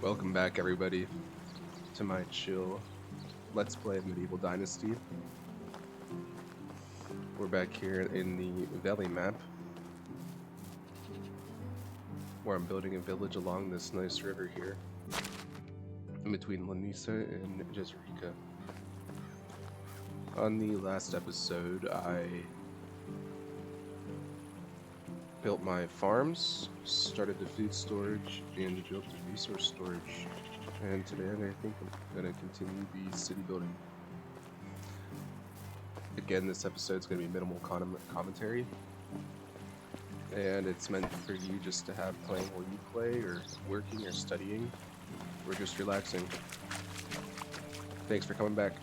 Welcome back, everybody, to my chill Let's Play of Medieval Dynasty. We're back here in the Valley map, where I'm building a village along this nice river here, in between Lanisa and Jezreka. On the last episode, I built my farms, started the food storage, and built the resource storage. And today I think I'm going to continue the city building. Again, this episode is going to be minimal commentary, and it's meant for you just to have playing while you play, or working, or studying, or just relaxing. Thanks for coming back.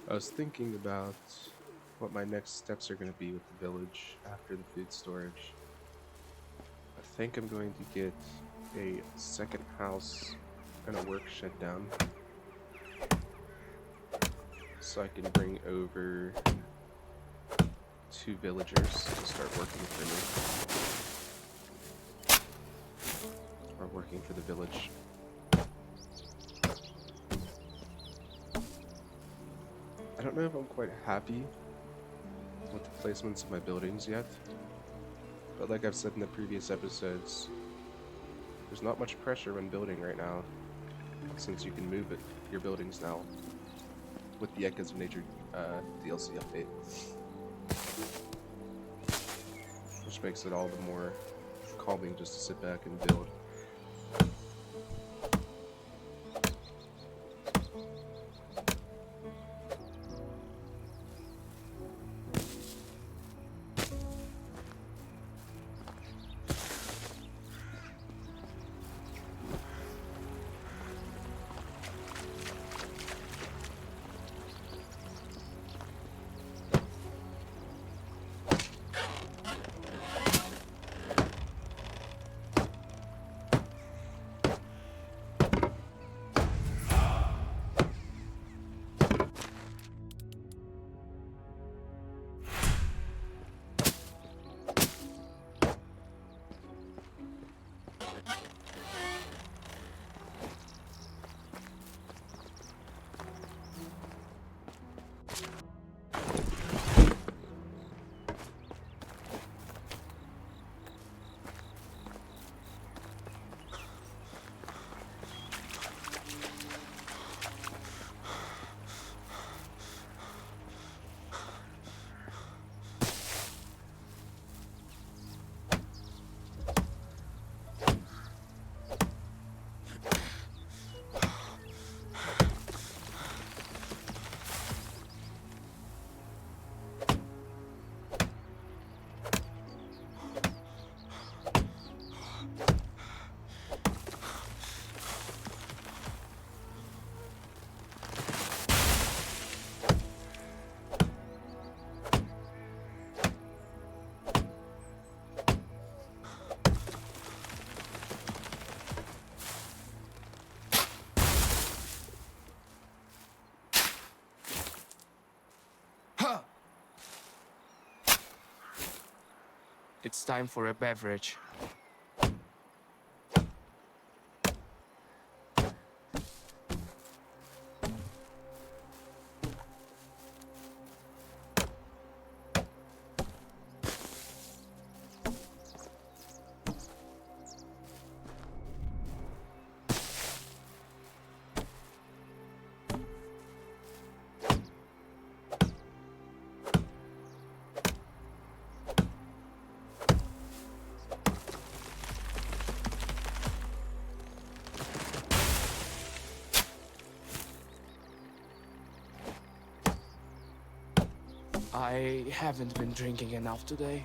I was thinking about what my next steps are going to be with the village after the food storage. I think I'm going to get a second house and a work shed down, so I can bring over 2 villagers to start working for me, or working for the village. I don't know if I'm quite happy with the placements of my buildings yet, but like I've said in the previous episodes, there's not much pressure when building right now, since you can move your buildings now with the Echoes of Nature DLC update, which makes it all the more calming just to sit back and build. It's time for a beverage. I haven't been drinking enough today.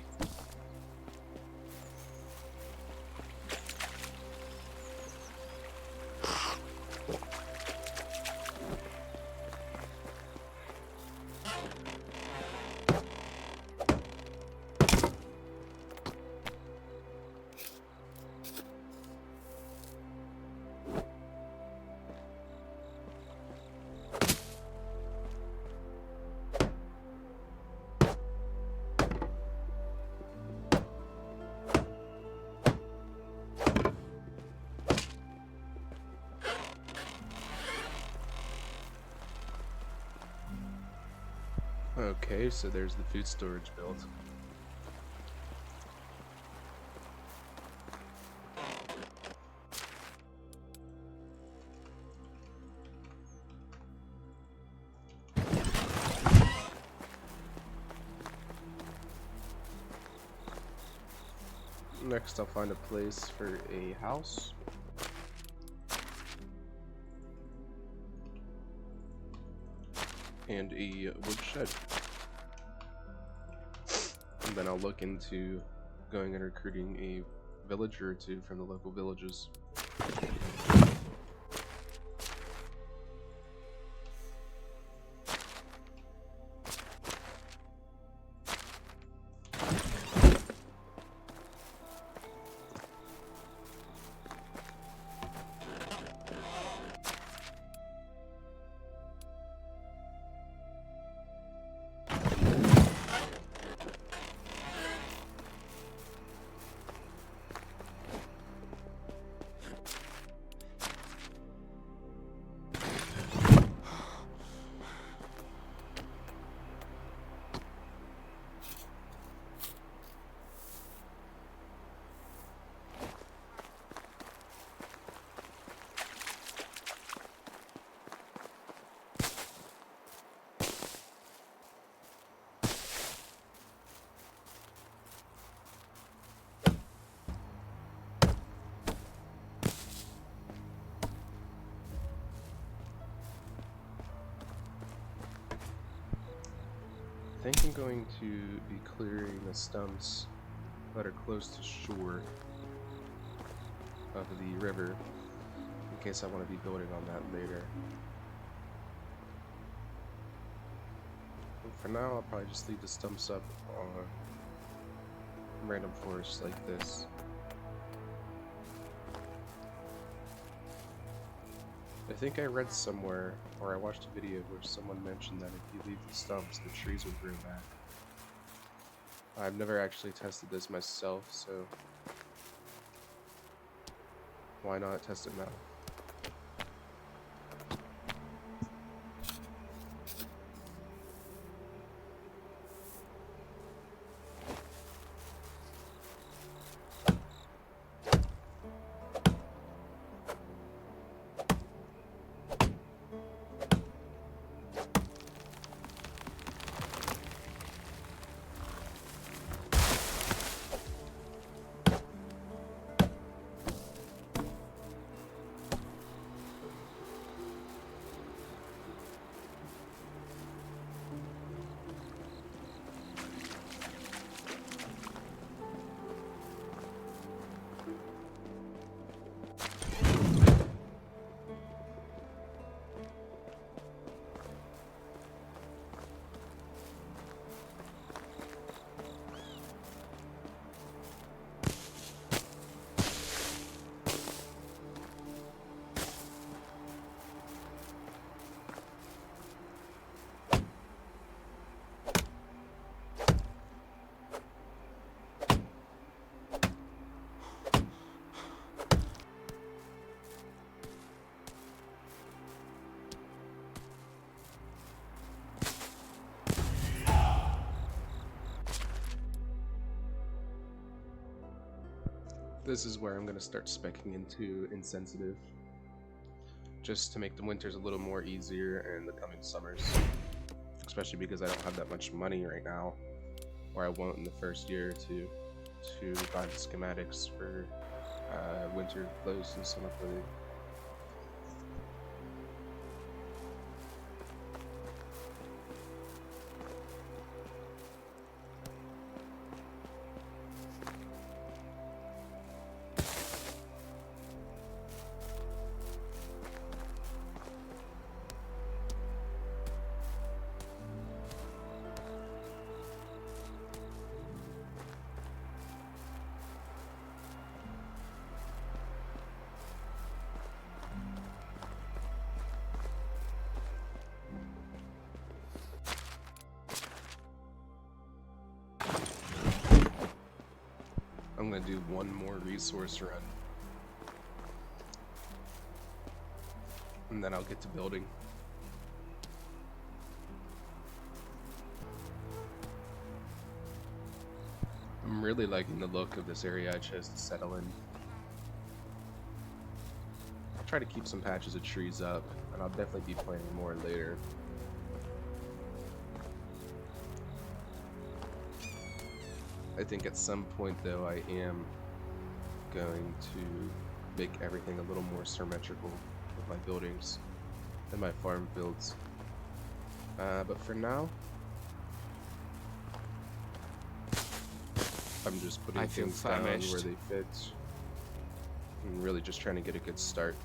Okay, so there's the food storage built. Next, I'll find a place for a house. And a woodshed. And then I'll look into going and recruiting a villager or two from the local villages. I think I'm going to be clearing the stumps that are close to shore of the river, in case I want to be building on that later. But for now, I'll probably just leave the stumps up on random forests like this. I think I read somewhere, or I watched a video where someone mentioned that if you leave the stumps, the trees will grow back. I've never actually tested this myself, so why not test it now? This is where I'm going to start speccing into insensitive, just to make the winters a little more easier and the coming summers, especially because I don't have that much money right now, or I won't in the first year or two, to buy the schematics for winter clothes and summer clothing. I'm gonna do one more resource run, and then I'll get to building. I'm really liking the look of this area I chose to settle in. I'll try to keep some patches of trees up, and I'll definitely be planting more later. I think at some point, though, I am going to make everything a little more symmetrical with my buildings and my farm fields. But for now, I'm just putting things down where they fit and really just trying to get a good start.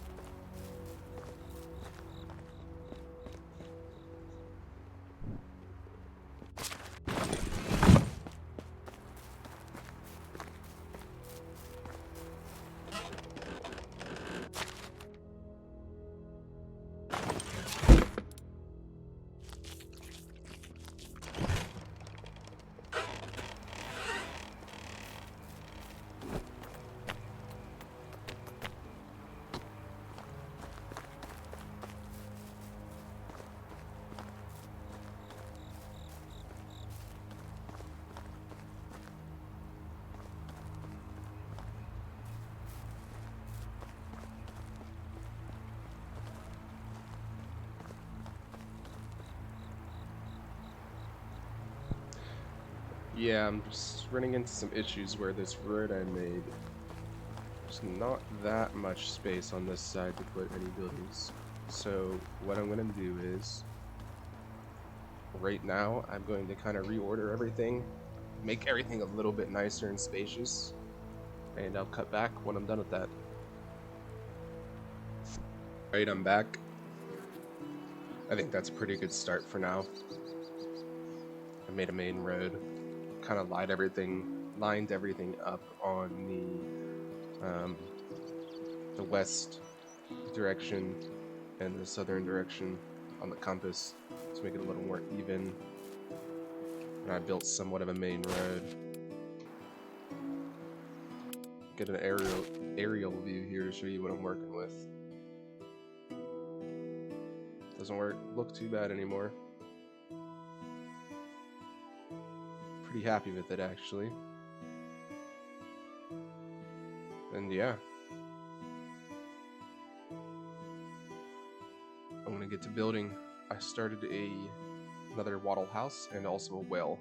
Yeah, I'm just running into some issues where this road I made, there's not that much space on this side to put any buildings. So what I'm going to do is, right now, I'm going to kind of reorder everything, make everything a little bit nicer and spacious, and I'll cut back when I'm done with that. Alright, I'm back. I think that's a pretty good start for now. I made a main road, kind of lined everything up on the west direction and the southern direction on the compass to make it a little more even. And I built somewhat of a main road. Get an aerial view here to show you what I'm working with. Doesn't look too bad anymore. Pretty happy with it, actually. And yeah, I'm gonna get to building. I started another wattle house and also a well.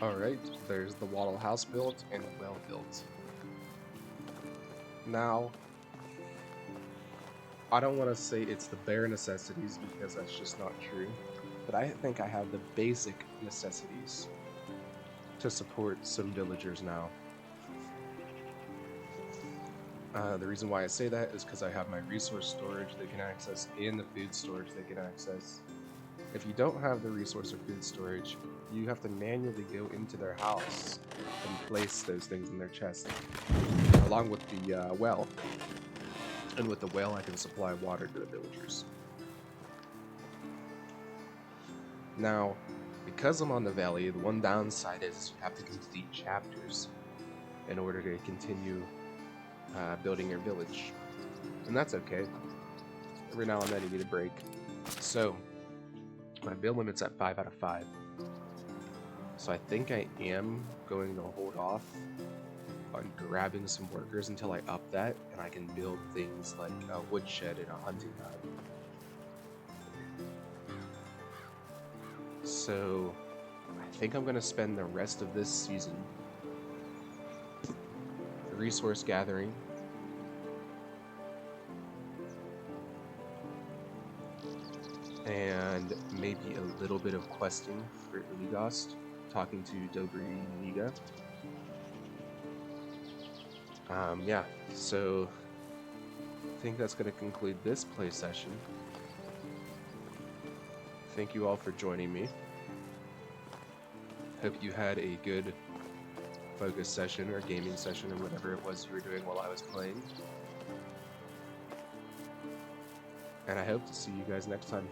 Alright, there's the wattle house built and well built. Now, I don't want to say it's the bare necessities because that's just not true, but I think I have the basic necessities to support some villagers now. The reason why I say that is because I have my resource storage they can access and the food storage they can access. If you don't have the resource or food storage, you have to manually go into their house and place those things in their chest, along with the well. And with the well, I can supply water to the villagers. Now, because I'm on the valley, the one downside is you have to complete chapters in order to continue building your village. And that's okay. Every now and then you need a break. So, my build limit's at 5 out of 5. So I think I am going to hold off on grabbing some workers until I up that, and I can build things like a woodshed and a hunting hut. So I think I'm going to spend the rest of this season resource gathering, and maybe a little bit of questing for Uligost, talking to Dobry Liga. Yeah, so I think that's going to conclude this play session. Thank you all for joining me. Hope you had a good focus session or gaming session or whatever it was you were doing while I was playing. And I hope to see you guys next time.